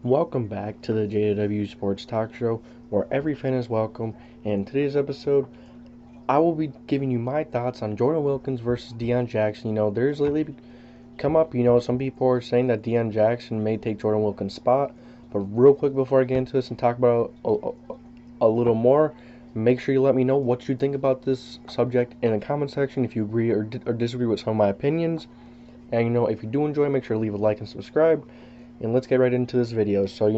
Welcome back to the JDW Sports Talk Show, where every fan is welcome. And in today's episode, I will be giving you my thoughts on Jordan Wilkins versus DeOn Jackson. There's lately come up, some people are saying that DeOn Jackson may take Jordan Wilkins' spot. But real quick before I get into this and talk about a little more, make sure you let me know what you think about this subject in the comment section, if you agree or disagree with some of my opinions. And if you do enjoy, make sure to leave a like and subscribe. And let's get right into this video. So,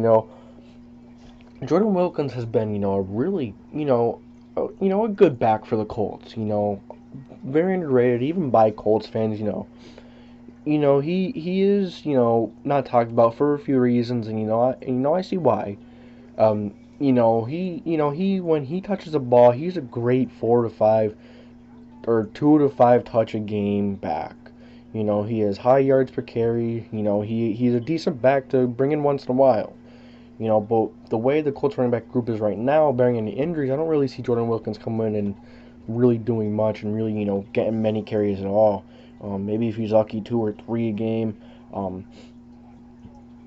Jordan Wilkins has been, a really, a good back for the Colts. Very underrated, even by Colts fans. He is, not talked about for a few reasons, and I see why. He when he touches the ball, he's a great 4 to 5 or 2 to 5 touch a game back. He has high yards per carry. He's a decent back to bring in once in a while. But the way the Colts running back group is right now, bearing any injuries, I don't really see Jordan Wilkins coming in and really doing much and really, getting many carries at all. Maybe if he's lucky 2 or 3 a game. But,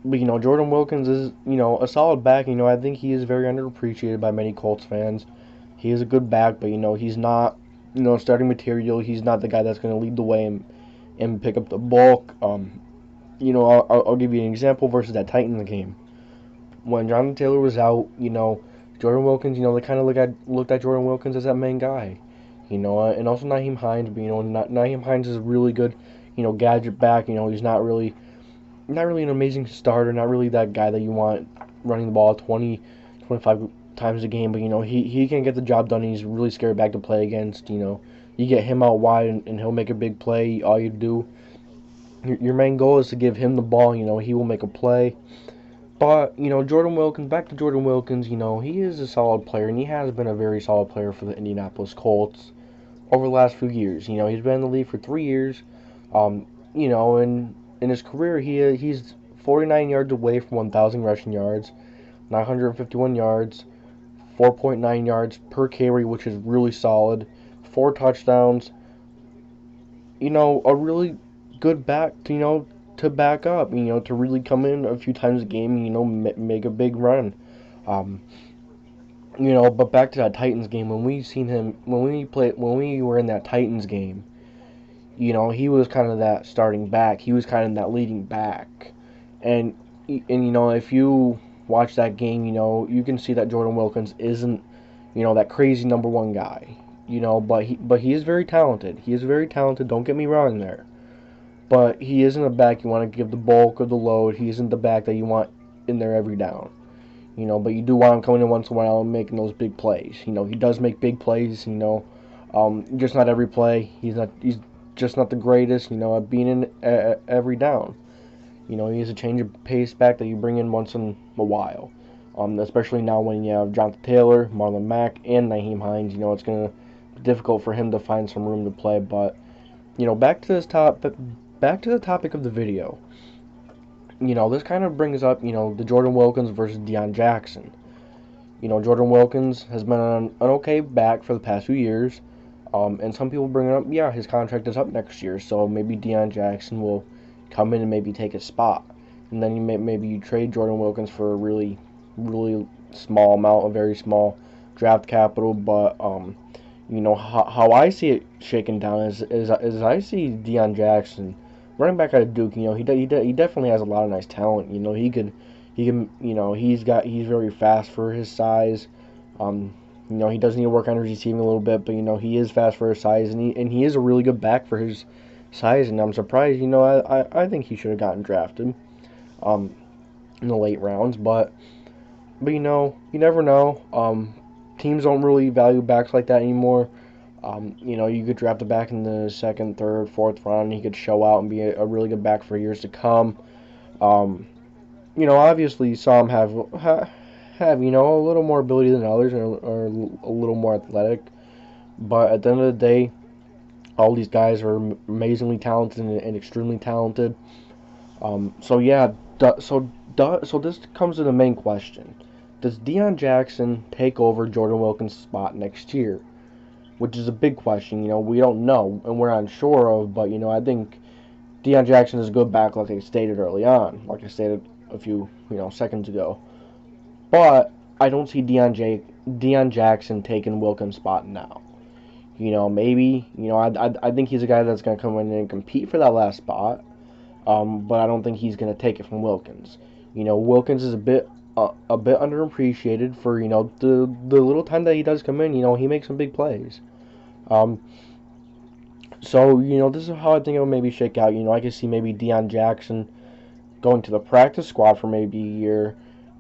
Jordan Wilkins is, a solid back. I think he is very underappreciated by many Colts fans. He is a good back, but, he's not, starting material. He's not the guy that's going to lead the way and pick up the bulk. I'll give you an example versus that Titans game. When Jonathan Taylor was out, Jordan Wilkins, they kind of looked at Jordan Wilkins as that main guy. And also Nyheim Hines, but, Nyheim Hines is a really good, gadget back. He's not really an amazing starter, not really that guy that you want running the ball 20, 25 times a game, but, he can get the job done. He's a really scary back to play against. You get him out wide and he'll make a big play. All you do, your main goal is to give him the ball. He will make a play. But, Jordan Wilkins, back to Jordan Wilkins, he is a solid player, and he has been a very solid player for the Indianapolis Colts over the last few years. He's been in the league for 3 years. And in his career, he's 49 yards away from 1,000 rushing yards, 951 yards, 4.9 yards per carry, which is really solid. 4 touchdowns, a really good back, to back up, to really come in a few times a game, make a big run. But back to that Titans game, when we were in that Titans game, he was kind of that starting back. He was kind of that leading back. And if you watch that game, you can see that Jordan Wilkins isn't, that crazy number 1 guy. But he is very talented. He is very talented. Don't get me wrong there. But he isn't a back you want to give the bulk of the load. He isn't the back that you want in there every down. But you do want him coming in once in a while and making those big plays. He does make big plays. Just not every play. He's just not the greatest. At being in every down. He is a change of pace back that you bring in once in a while. Especially now when you have Jonathan Taylor, Marlon Mack, and Nyheim Hines. It's going to be difficult for him to find some room to play. But back to the topic of the video. This kind of brings up, the Jordan Wilkins versus DeOn Jackson. Jordan Wilkins has been an okay back for the past few years. And some people bring up, his contract is up next year, so maybe DeOn Jackson will come in and maybe take his spot. And then maybe you trade Jordan Wilkins for a really, really small amount, a very small draft capital. But, how I see it shaken down is I see DeOn Jackson running back out of Duke. He definitely has a lot of nice talent. He can he's very fast for his size. He does need to work on his receiving a little bit, but he is fast for his size, and he is a really good back for his size. And I'm surprised. I think he should have gotten drafted in the late rounds, but you never know. Teams don't really value backs like that anymore. You could draft a back in the 2nd, 3rd, 4th round, and he could show out and be a really good back for years to come. Obviously some have a little more ability than others, and are a little more athletic. But at the end of the day, all these guys are amazingly talented and extremely talented. So this comes to the main question. Does DeOn Jackson take over Jordan Wilkins' spot next year? Which is a big question. We don't know, and we're unsure of, but, I think DeOn Jackson is a good back, like I stated early on. Like I stated a few seconds ago. But I don't see Deon Jackson taking Wilkins' spot now. Maybe I think he's a guy that's going to come in and compete for that last spot. But I don't think he's going to take it from Wilkins. Wilkins is a bit underappreciated for the little time that he does come in. He makes some big plays. So this is how I think it will maybe shake out. I could see maybe Deon Jackson going to the practice squad for maybe a year,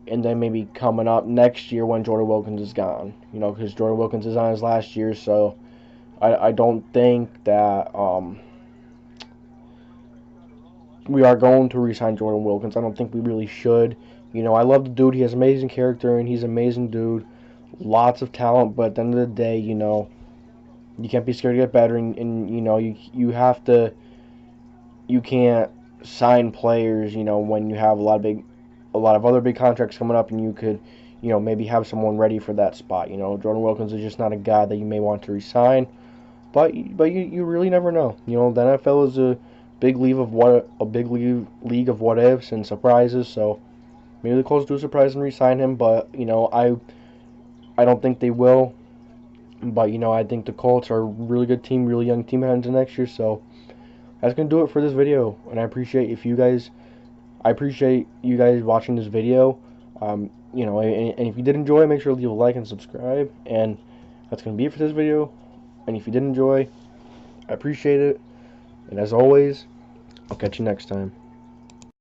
and then maybe coming up next year when Jordan Wilkins is gone. Because Jordan Wilkins is on his last year, so I don't think that we are going to re-sign Jordan Wilkins. I don't think we really should. I love the dude. He has amazing character, and he's an amazing dude. Lots of talent, but at the end of the day, you can't be scared to get better, and you have to. You can't sign players, when you have a lot of other big contracts coming up, and you could, maybe have someone ready for that spot. Jordan Wilkins is just not a guy that you may want to re-sign, but you really never know. The NFL is a big league of what ifs and surprises. So maybe the Colts do surprise and re-sign him, but I don't think they will. But I think the Colts are a really good team, really young team heading into next year. So that's gonna do it for this video, and I appreciate you guys watching this video. And if you did enjoy, make sure to leave a like and subscribe. And that's gonna be it for this video. And if you did enjoy, I appreciate it. And as always, I'll catch you next time.